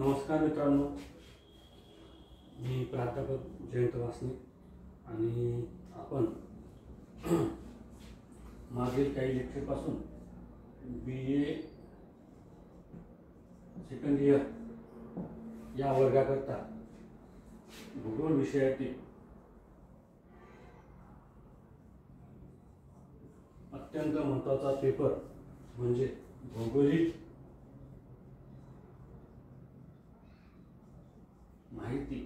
नमस्कार मित्रांनो, मी प्राध्यापक जयंत वासने आणि आपण मागील काही लेक्चरपासून BA सेकंड इयर या वर्गाकरता भूगोल विषयातील अत्यंत महत्त्वाचा पेपर म्हणजे भौगोलिक माहिती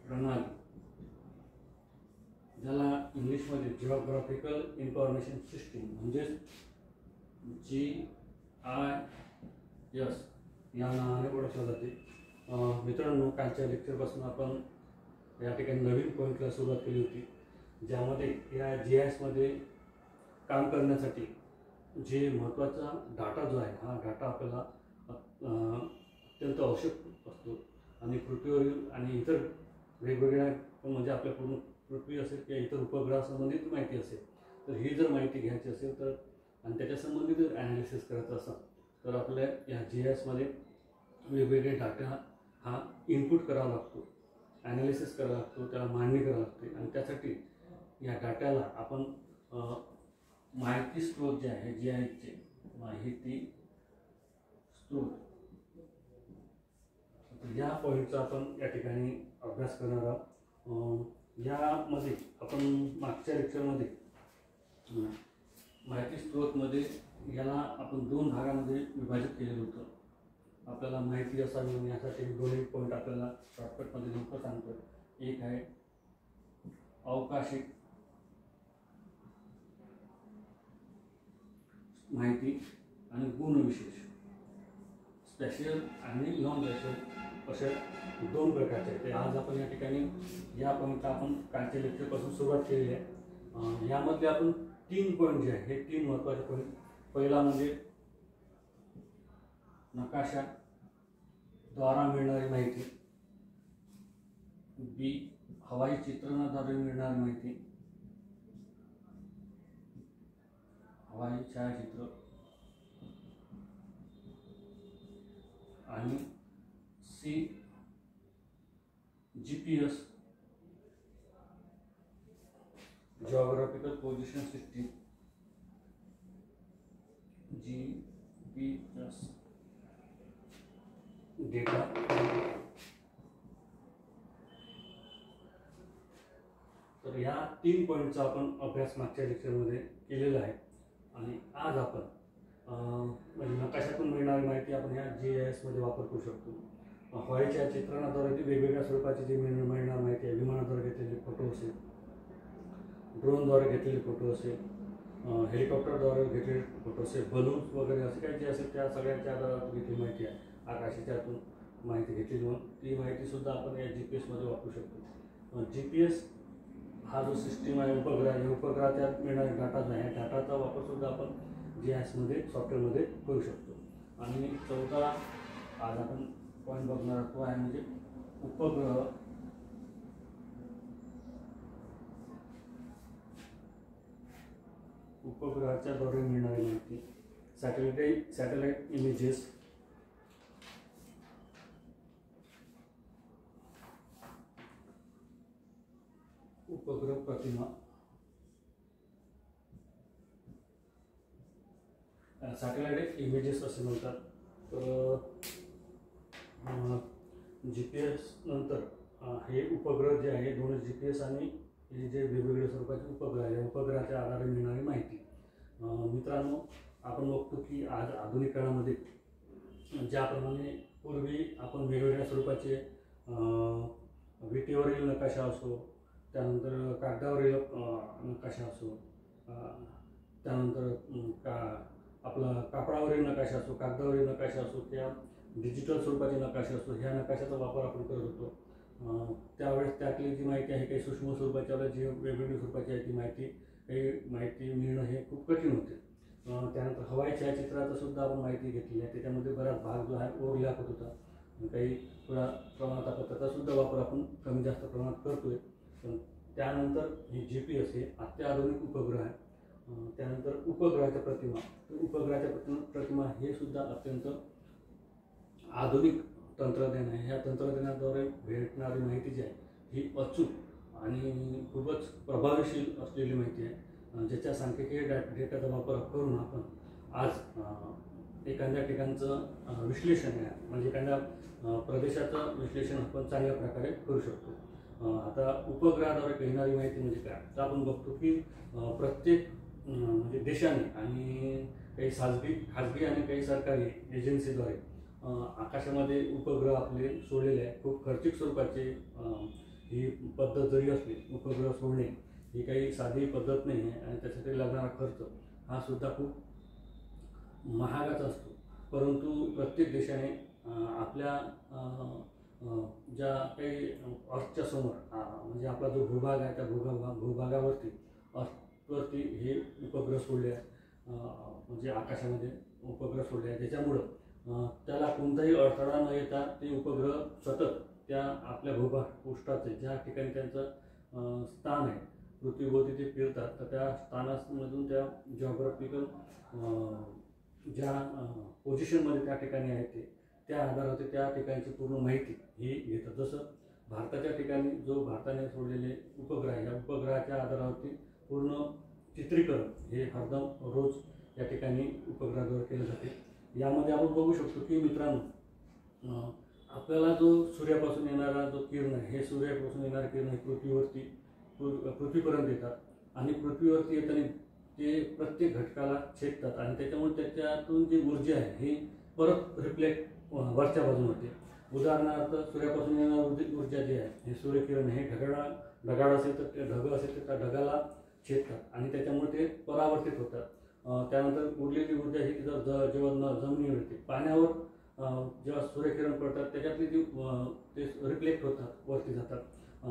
प्रणाली, ज्याला इंग्लिशमध्ये जिओग्राफिकल इन्फॉर्मेशन सिस्टीम म्हणजेच GIS या नावाने ओळखले जाते। मित्रांनो, कालच्या लेक्चरपासून आपण या ठिकाणी नवीन पॉईंटला सुरुवात केली होती, ज्यामध्ये या GIS मध्ये काम करण्यासाठी जे महत्त्वाचा डाटा जो आहे, हा डाटा आपल्याला अत्यंत आवश्यक असतो आणि पृथ्वीवरील आणि इतर वेगवेगळ्या म्हणजे आपल्या पूर्ण पृथ्वी असेल किंवा इतर उपग्रहासंबंधित माहिती असेल, तर ही जर माहिती घ्यायची असेल तर आणि त्याच्या संबंधित जर ॲनालिसिस करायचं असेल तर आपल्या या GIS मध्ये वेगवेगळे डाटा हा इनपुट करावा लागतो, ॲनालिसिस करावा लागतो, त्याला मांडणी करावी लागते आणि त्यासाठी या डाट्याला आपण माहिती स्त्रोत जे आहे GISचे माहिती स्त्रोत, या पॉईंटचा आपण या ठिकाणी अभ्यास करणार आहोत। यामध्ये आपण मागच्या लेक्चरमध्ये माहिती स्त्रोतमध्ये याला आपण दोन भागामध्ये विभाजित केलेलं होतं। आपल्याला माहिती असावी म्हणून यासाठी दोन्ही पॉईंट आपल्याला शॉर्टकटमध्ये नेमकं सांगतो। एक आहे अवकाशिक माहिती आणि गुणविशेष, स्पेशल आणि नॉन स्पेशल अशा दोन प्रकारचे आहेत। ते आज आपण या ठिकाणी या पॉईंटला आपण कालच्या लेक्चरपासून सुरुवात केलेली आहे। यामध्ये आपण 3 पॉईंट जे आहे हे 3 महत्त्वाचे पॉईंट, पहिला म्हणजे नकाशा द्वारा मिळणारी माहिती, B हवाई चित्रणाद्वारे मिळणारी माहिती, हवाई छायाचित्र, आणि C GPS geographical position system, GPS data. तर या 3 पॉईंटचा आपण अभ्यास मागच्या लेक्चरमध्ये केलेला आहे आणि आज आपण म्हणजे नकाशातून मिळणारी माहिती आपण ह्या GIS मध्ये वापर करू शकतो। हवाईच्या चित्रणाद्वारे ती वेगवेगळ्या स्वरूपाची जी मिळणार माहिती आहे, विमानाद्वारे घेतलेले फोटो असेल, ड्रोनद्वारे घेतलेले फोटो असेल, हेलिकॉप्टरद्वारे घेतलेले फोटो असेल, बलून्स वगैरे असे काही जे असेल त्या सगळ्यांच्या आधारावर घेतलेली माहिती आहे, आकाशाच्यातून माहिती घेतली म्हणून ती माहितीसुद्धा आपण या GPS मध्ये वापरू शकतो। GPS हा जो सिस्टीम आहे, उपग्रहाच्या मिळणारा डाटा जो आहे, डाटाचा वापरसुद्धा आपण GIS मध्ये सॉफ्टवेअरमध्ये करू शकतो। आणि चौथा आज आपण पॉईंट बघणार तो आहे म्हणजे उपग्रह, उपग्रहाच्या द्वारे मिळणारी माहिती, सॅटेलाइट इमेजेस, उपग्रह प्रतिमा, सॅटेलाइट इमेजेस असे म्हणतात। तर GPS नंतर हे उपग्रह जे आहे, दोन GPS आणि हे जे वेगवेगळ्या स्वरूपाचे उपग्रह आहे, उपग्रहाच्या आधारे मिळणारी माहिती। मित्रांनो, आपण बघतो की आज आधुनिक काळामध्ये ज्याप्रमाणे पूर्वी आपण वेगवेगळ्या स्वरूपाचे विटेवरील नकाशा असो, त्यानंतर कागदावरील नकाशा असो, त्यानंतर आपला कापडावरील नकाशा असो, कागदावरील नकाशा असो, त्या डिजिटल स्वरूपाचे नकाशे असो, ह्या नकाशाचा वापर आपण करत होतो। त्यावेळेस त्यातली जी माहिती आहे काही सूक्ष्म स्वरूपाची, जी वेगवेगळ्या स्वरूपाची आहे ती माहिती मिळणं हे खूप कठीण होते। त्यानंतर हवाई छायाचित्राचा सुद्धा आपण माहिती घेतली आहे, त्याच्यामध्ये बराच भाग जो आहे ओव्हरलॅप होत होता, काही थोड्या प्रमाणात आता त्याचा सुद्धा वापर आपण कमी जास्त प्रमाणात करतोय। पण त्यानंतर ही GPS हे अत्याधुनिक उपग्रह आहे। त्यानंतर उपग्रहाच्या प्रतिमा, उपग्रहाच्या प्रतिमा हे सुद्धा अत्यंत आधुनिक तंत्रज्ञान आहे. ह्या तंत्रज्ञानाद्वारे भेटणारी माहिती जी आहे ही अचूक आणि खूपच प्रभावशील असलेली माहिती आहे, ज्याच्या सांख्यिकीय डेटाचा वापर करून आपण आज एखाद्या ठिकाणचं विश्लेषण आहे, म्हणजे एखाद्या प्रदेशाचं विश्लेषण आपण चांगल्या प्रकारे करू शकतो. आता उपग्रहाद्वारे येणारी माहिती म्हणजे काय, तर आपण बघतो की प्रत्येक म्हणजे देशाने आणि काही खाजगी आणि काही सरकारी एजन्सीद्वारे आकाशामध्ये उपग्रह आपले सोडलेले आहे. खूप खर्चिक स्वरूपाचे ही पद्धत जरी असली, उपग्रह सोडणे ही काही साधी पद्धत नाही आहे आणि त्यासाठी लागणारा खर्च हा सुद्धा खूप महागाचा असतो. परंतु प्रत्येक देशाने आपल्या ज्या काही अर्थच्या समोर म्हणजे आपला जो भूभाग आहे त्या भूभागावरती अर्थवरती हे उपग्रह सोडले आहे, म्हणजे आकाशामध्ये उपग्रह सोडले आहे, ज्याच्यामुळं त्याला कोणताही अडथळा न येता ते उपग्रह सतत त्या आपल्या भूपृष्ठाचे ज्या ठिकाणी त्यांचं स्थान आहे पृथ्वीभोवती ते फिरतात, तर त्या स्थानामधून त्या जॉग्राफिकल ज्या पोझिशनमध्ये त्या ठिकाणी आहेत त्या आधारावरती त्या ठिकाणची पूर्ण माहिती ही घेतात. जसं भारताच्या ठिकाणी जो भारताने सोडलेले उपग्रह आहे, या उपग्रहाच्या आधारावरती पूर्ण चित्रीकरण हे हरदम रोज या ठिकाणी उपग्रहाद्वारे केले जाते. यामध्ये आपण बघू शकतो की मित्रांनो, आपल्याला जो सूर्यापासून येणारा जो किरण आहे, हे सूर्यापासून येणारे किरण हे पृथ्वीपर्यंत येतात आणि पृथ्वीवरती येताना ते प्रत्येक घटकाला छेदतात आणि त्याच्यामुळे त्याच्यातून जी ऊर्जा आहे ही परत रिफ्लेक्ट वरच्या बाजूने होते. उदाहरणार्थ सूर्यापासून येणारी ऊर्जा जी आहे हे सूर्यकिरण हे ढगाळ असेल तर ते ढग असेल तर त्या ढगाला छेदतात आणि त्याच्यामुळे ते परावर्तित होतात. त्यानंतर उरलेली ऊर्जा ही जेव्हा जमिनीवर येते, पाण्यावर जेव्हा सूर्यकिरण पडतात त्याच्यातली जी ते रिफ्लेक्ट होतात, वरती जातात.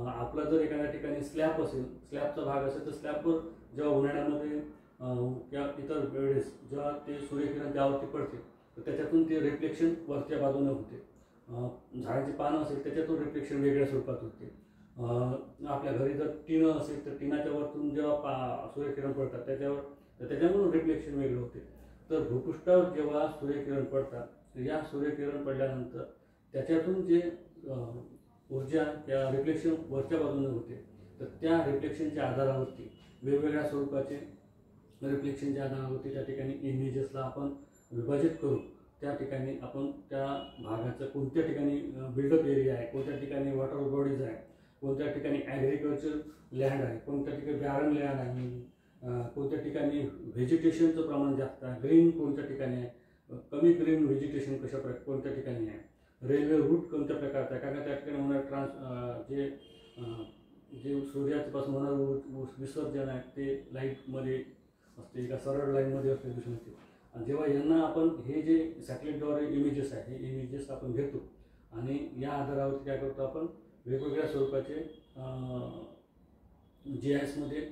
आपला जर एखाद्या ठिकाणी स्लॅब असेल, स्लॅबचा भाग असेल तर स्लॅबवर जेव्हा उन्हाळ्यामध्ये किंवा इतर वेळेस जेव्हा ते सूर्यकिरण त्यावरती पडते तर त्याच्यातून ते रिफ्लेक्शन वरच्या बाजूने होते. झाडाची पानं असेल त्याच्यातून रिफ्लेक्शन वेगळ्या स्वरूपात होते. आपल्या घरी जर टिनं असेल तर टिनाच्या वरतून जेव्हा सूर्यकिरण पडतात त्याच्यामुळे रिफ्लेक्शन वेगळं होते. तर भूपृष्ठावर जेव्हा सूर्यकिरण पडतात तर या सूर्यकिरण पडल्यानंतर त्याच्यातून जे ऊर्जा त्या रिफ्लेक्शन वरच्या बाजूने होते, तर त्या रिफ्लेक्शनच्या आधारावरती वेगवेगळ्या स्वरूपाचे रिफ्लेक्शनच्या आधारावरती त्या ठिकाणी इमेजेसला आपण विभाजित करू. त्या ठिकाणी आपण त्या भागाचं कोणत्या ठिकाणी बिल्डअप एरिया आहे, कोणत्या ठिकाणी वॉटर बॉडीज आहे, कोणत्या ठिकाणी ॲग्रिकल्चर लँड आहे, कोणत्या ठिकाणी बॅरन लँड आहे, कोणत्या ठिकाणी व्हेजिटेशनचं प्रमाण जास्त आहे, ग्रीन कोणत्या ठिकाणी आहे, कमी ग्रीन व्हेजिटेशन कोणत्या ठिकाणी आहे, रेल्वे रूट कोणत्या प्रकारचा आहे, कारण त्या ठिकाणी होणारे जे सूर्यापासून होणारं विसर्जन आहे ते लाईटमध्ये असते, एका सरळ लाईनमध्ये असते दिसून येते. आणि जेव्हा यांना आपण हे जे सॅटेलाईटद्वारे इमेजेस आहे हे इमेजेस आपण घेतो आणि या आधारावरती काय करतो, आपण वेगवेगळ्या स्वरूपाचे GIS मध्ये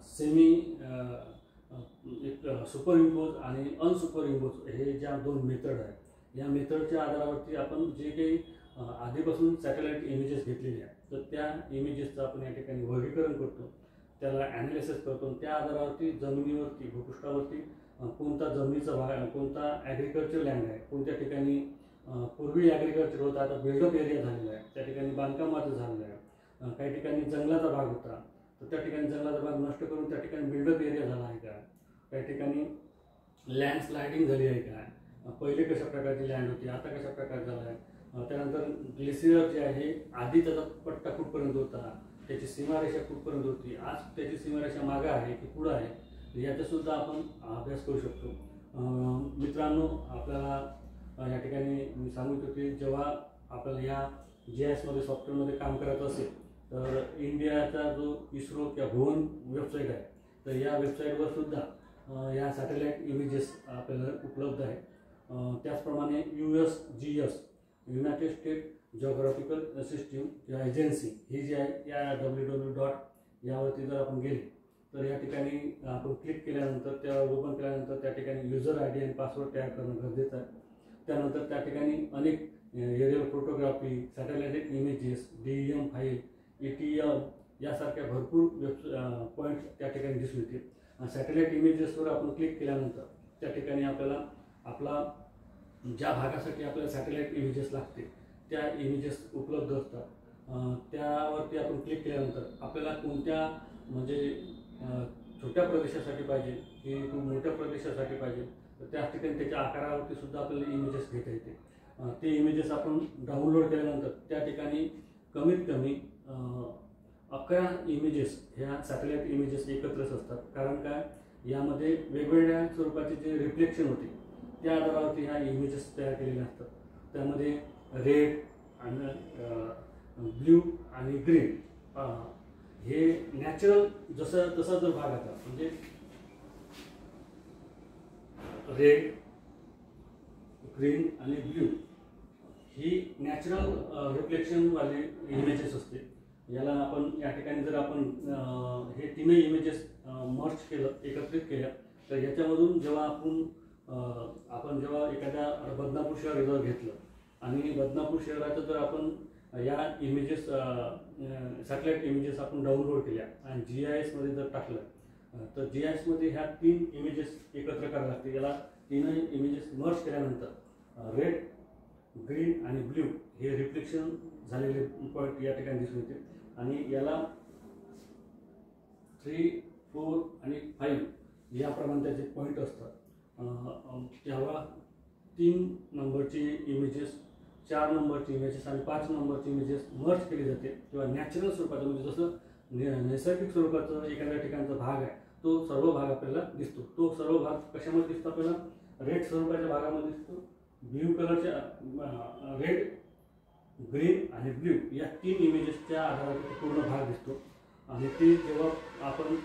सेमी एक सुपर इम्पोज आणि अनसुपर इम्पोज हे ज्या दोन मेथड आहेत, या मेथडच्या आधारावरती आपण जे काही आधीपासून सॅटेलाईट इमेजेस घेतलेले आहेत तर त्या इमेजेसचं आपण या ठिकाणी वर्गीकरण करतो, त्याला ॲनालिसिस करतो. त्या आधारावरती जमिनीवरती भूपृष्ठावरती कोणता जमिनीचा भाग, कोणता ॲग्रिकल्चर लँड आहे, कोणत्या ठिकाणी पूर्वी ॲग्रिकल्चर होता आता बिल्डअप एरिया झालेला आहे, त्या ठिकाणी बांधकामाचं झालेलं आहे, काही ठिकाणी जंगलाचा भाग होता तर त्या ठिकाणी जंगलाचा भाग नष्ट करून त्या ठिकाणी बिल्डअप एरिया झाला आहे का, काही ठिकाणी लँडस्लायडिंग झाली आहे का, पहिले कशा प्रकारची लँड होती आता कशा प्रकार झाला आहे, त्यानंतर ग्लेसियर जे आहे आधी त्याचा पट्टा कुठपर्यंत होता, त्याची सीमारेषा कुठपर्यंत होती, आज त्याची सीमारेषा मागं आहे की पुढं आहे, याचासुद्धा आपण अभ्यास करू शकतो. मित्रांनो, आपल्याला या ठिकाणी मी सांगू इच्छितो की जेव्हा आपल्याला या GIS मध्ये सॉफ्टवेअरमध्ये काम करायचं असेल तर इंडियाचा जो इस्रो किंवा भुवन वेबसाईट आहे तर या वेबसाईटवर सुद्धा या सॅटेलाईट इमेजेस आपल्याला उपलब्ध आहे. त्याचप्रमाणे USGS United state geographical system किंवा एजन्सी ही जी आहे या www. यावरती जर आपण गेले तर या ठिकाणी आपण क्लिक केल्यानंतर त्या ओपन केल्यानंतर त्या ठिकाणी युजर ID आणि पासवर्ड तयार करणं गरजेचं आहे. त्यानंतर त्या ठिकाणी अनेक aerial photography, satellite images, DEM file, ETM यासारख्या भरपूर पॉईंट्स त्या ठिकाणी दिसून येतील. सॅटेलाइट इमेजेसवर आपण क्लिक केल्यानंतर त्या ठिकाणी आपल्याला आपला ज्या भागासाठी आपल्याला सॅटेलाईट इमेजेस लागते त्या इमेजेस उपलब्ध असतात। त्यावरती आपण क्लिक केल्यानंतर आपल्याला कोणत्या म्हणजे छोट्या प्रदेशासाठी पाहिजे की खूप मोठ्या प्रदेशासाठी पाहिजे तर त्या ठिकाणी त्याच्या आकारावरती सुद्धा आपल्याला इमेजेस घेता येते। ते इमेजेस आपण डाउनलोड केल्यानंतर त्या ठिकाणी कमीत कमी 11 इमेजेस ह्या सॅटेलाईट इमेजेस एकत्रच असतात। कारण काय यामध्ये वेगवेगळ्या स्वरूपाचे जे रिफ्लेक्शन होते त्या आधारावरती ह्या इमेजेस तयार केलेल्या असतात। त्यामध्ये रेड आणि ब्ल्यू आणि ग्रीन हे नॅचरल जसा जर भाग आता म्हणजे रेड ग्रीन आणि ब्ल्यू ही नॅचरल रिफ्लेक्शन वाले इमेजेस असते। याला आपण या ठिकाणी जर आपण हे तीनही इमेजेस मर्ज केलं एकत्रित केल्या तर याच्यामधून जेव्हा आपण जेव्हा एखाद्या बदनापूर शहर जर घेतलं आणि बदनापूर शहराचं जर आपण या इमेजेस सॅटेलाईट इमेजेस आपण डाउनलोड केल्या आणि GIS मध्ये जर टाकलं तर GIS मध्ये ह्या 3 इमेजेस एकत्र करायला लागते। याला तीनही इमेजेस मर्ज केल्यानंतर रेड ग्रीन आणि ब्ल्यू हे रिफ्लेक्शन झालेले पॉईंट या ठिकाणी दिसून येते आणि याला 3, 4 आणि 5 याप्रमाणे त्याचे पॉईंट असतात। तेव्हा 3 नंबरची इमेजेस 4 नंबरची इमेजेस आणि 5 नंबरची इमेजेस मर्ज केली जाते किंवा नॅचरल स्वरूपाचं म्हणजे जसं नैसर्गिक स्वरूपाचं एखाद्या ठिकाणचा भाग आहे तो सर्व भाग आपल्याला दिसतो। तो सर्व भाग कशामध्ये दिसतो आपल्याला रेड स्वरूपाच्या भागामध्ये दिसतो, ब्ल्यू कलरच्या रेड ग्रीन आणि ब्ल्यू या 3 इमेजेसच्या आधारावर पूर्ण भाग दिसतो। आणि ते जेव्हा आपण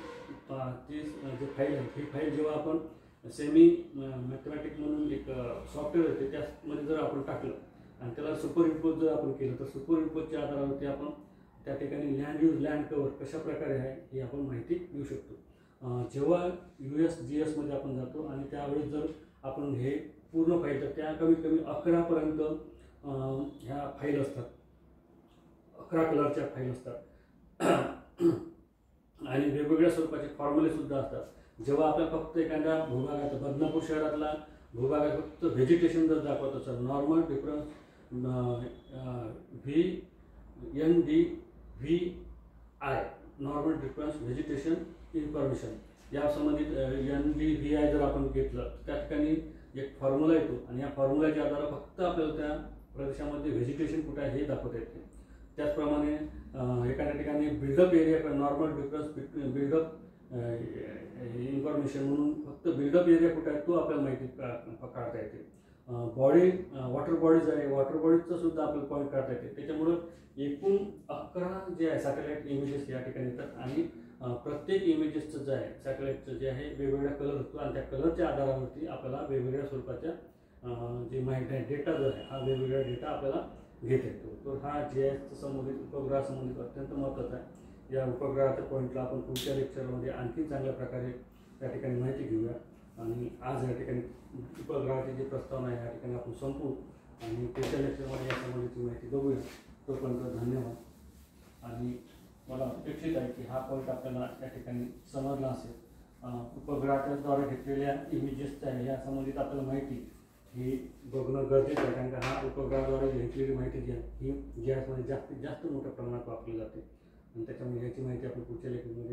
ती जे फाईल आहे ही फाईल जेव्हा आपण सेमी मॅथमॅटिक म्हणून एक सॉफ्टवेअर येते त्यामध्ये जर आपण टाकलं आणि त्याला सुपर इम्पोज जर आपण केलं तर सुपर इम्पोजच्या आधारावरती आपण त्या ठिकाणी लँड यूज लँड कव्हर कशा प्रकारे आहे ही आपण माहिती देऊ शकतो। जेव्हा USGS मध्ये आपण जातो आणि त्यावेळेस जर आपण हे पूर्ण फाईल तर त्या कमीत कमी 11 पर्यंत ह्या फाईल असतात, 11 कलरच्या फाईल असतात आणि वेगवेगळ्या स्वरूपाचे फॉर्म्युले सुद्धा असतात। जेव्हा आपल्याला फक्त एखाद्या भूभागाचा बदनापूर शहरातला भूभागात फक्त व्हेजिटेशन जर दाखवत असेल normal difference NDVI normal difference vegetation information या संबंधित NDVI जर आपण घेतलं त्या ठिकाणी एक फॉर्म्युला येतो आणि या फॉर्म्युल्याच्या आधारे फक्त आपल्याला त्या प्रदेशामध्ये व्हेजिटेशन कुठे आहे हे दाखवता येते। त्याचप्रमाणे एखाद्या ठिकाणी built up area normal difference built up information म्हणून फक्त बिल्डअप एरिया कुठे आहे तो आपल्याला माहिती काढता येते। बॉडी वॉटर बॉडीज आहे वॉटर बॉडीजचा सुद्धा आपल्याला पॉईंट काढता येते। त्याच्यामुळं एकूण 11 जे आहे सॅटेलाईट इमेजेस या ठिकाणी येतात आणि प्रत्येक इमेजेसचं जे आहे सॅटेलाईटचं जे आहे वेगवेगळ्या कलर असतो आणि त्या कलरच्या आधारावरती आपल्याला वेगवेगळ्या स्वरूपाच्या जे माहिती आहे डेटा जो आहे हा वेगवेगळा डेटा आपल्याला घेता येतो। तो हा GIS संबंधित उपग्रह संबंधित अत्यंत महत्त्वाचा आहे। या उपग्रहाच्या पॉईंटला आपण पुढच्या लेक्चरमध्ये आणखी चांगल्या प्रकारे त्या ठिकाणी माहिती घेऊया आणि आज या ठिकाणी उपग्रहाची जी प्रस्तावना आहे या ठिकाणी आपण संपवू आणि पुढच्या लेक्चरमध्ये या संबंधीची माहिती बघूया। तोपर्यंत धन्यवाद आणि मला अपेक्षित आहे की हा पॉईंट आपल्याला या ठिकाणी समजला असेल। उपग्रहाच्याद्वारे घेतलेल्या इमेजेसच्या या संबंधित आपल्याला माहिती ही बघणं गरजेचं आहे कारण हा उपग्रहाद्वारे घेतलेली माहिती जी आहे ही GIS मध्ये जास्तीत जास्त मोठ्या प्रमाणात वापरली जाते आणि त्याच्यामुळे याची माहिती आपण पुढच्या लेक्चरमध्ये